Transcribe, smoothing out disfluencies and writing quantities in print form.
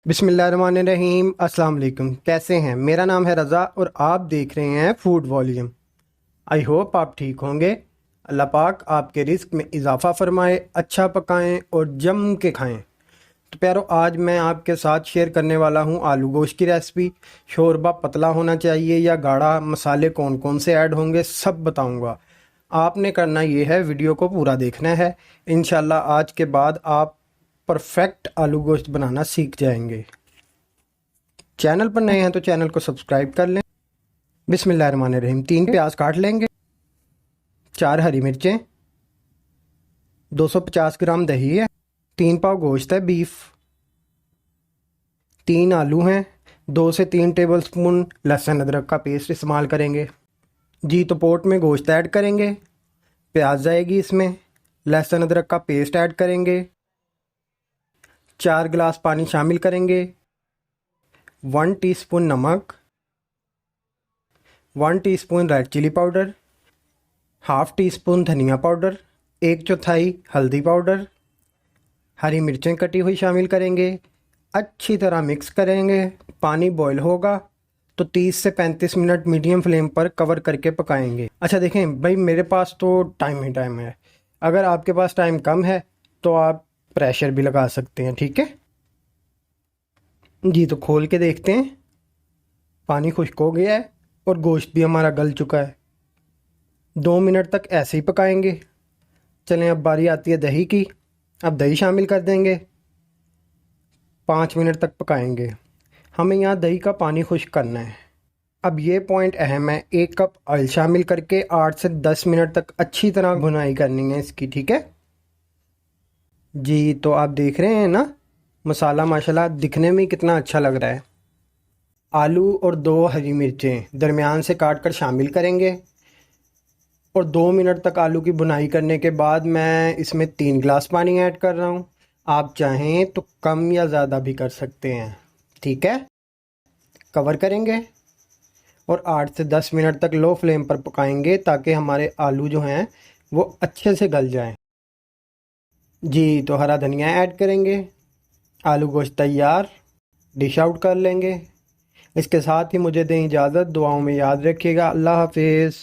बिस्मिल्लाहिर्रहमानिर्रहीम। अस्सलाम वालेकुम। कैसे हैं? मेरा नाम है रज़ा और आप देख रहे हैं फूड वॉल्यूम। आई होप आप ठीक होंगे। अल्लाह पाक आपके रिस्क में इजाफ़ा फरमाए, अच्छा पकाएं और जम के खाएं। तो प्यारो, आज मैं आपके साथ शेयर करने वाला हूं आलू गोश्त की रेसिपी। शोरबा पतला होना चाहिए या गाढ़ा, मसाले कौन कौन से ऐड होंगे, सब बताऊंगा। आपने करना ये है, वीडियो को पूरा देखना है। इंशाल्लाह आज के बाद आप परफेक्ट आलू गोश्त बनाना सीख जाएंगे। चैनल पर नए हैं तो चैनल को सब्सक्राइब कर लें। बिस्मिल्लाहिर्रहमानिर्रहीम। 3 प्याज काट लेंगे, 4 हरी मिर्चें, 250 ग्राम दही है, 3 पाव गोश्त है बीफ, 3 आलू हैं, 2 से 3 टेबल स्पून लहसुन अदरक का पेस्ट इस्तेमाल करेंगे। जी तो पोट में गोश्त ऐड करेंगे, प्याज जाएगी इसमें, लहसुन अदरक का पेस्ट ऐड करेंगे, 4 गिलास पानी शामिल करेंगे, 1 टीस्पून नमक, 1 teaspoon red chilli powder, half teaspoon धनिया पाउडर, 1/4 हल्दी पाउडर, हरी मिर्चें कटी हुई शामिल करेंगे। अच्छी तरह मिक्स करेंगे। पानी बॉईल होगा तो 30 से 35 मिनट मीडियम फ्लेम पर कवर करके पकाएंगे। अच्छा देखें भाई, मेरे पास तो टाइम ही टाइम है। अगर आपके पास टाइम कम है तो आप प्रेशर भी लगा सकते हैं, ठीक है जी। तो खोल के देखते हैं, पानी खुश्क हो गया है और गोश्त भी हमारा गल चुका है। 2 मिनट तक ऐसे ही पकाएंगे। चलें, अब बारी आती है दही की। अब दही शामिल कर देंगे, 5 मिनट तक पकाएंगे। हमें यहाँ दही का पानी खुश्क करना है। अब ये पॉइंट अहम है, 1 कप ऑयल शामिल करके 8 से 10 मिनट तक अच्छी तरह भुनाई करनी है इसकी, ठीक है जी। तो आप देख रहे हैं ना, मसाला माशाल्लाह दिखने में कितना अच्छा लग रहा है। आलू और 2 हरी मिर्चें दरमियान से काट कर शामिल करेंगे और 2 मिनट तक आलू की भुनाई करने के बाद मैं इसमें 3 गिलास पानी ऐड कर रहा हूँ। आप चाहें तो कम या ज़्यादा भी कर सकते हैं, ठीक है। कवर करेंगे और 8 से 10 मिनट तक लो फ्लेम पर पकाएंगे ताकि हमारे आलू जो हैं वो अच्छे से गल जाएं। जी तो हरा धनिया ऐड करेंगे। आलू गोश्त तैयार, डिश आउट कर लेंगे। इसके साथ ही मुझे दें इजाज़त। दुआओं में याद रखिएगा। अल्लाह हाफिज़।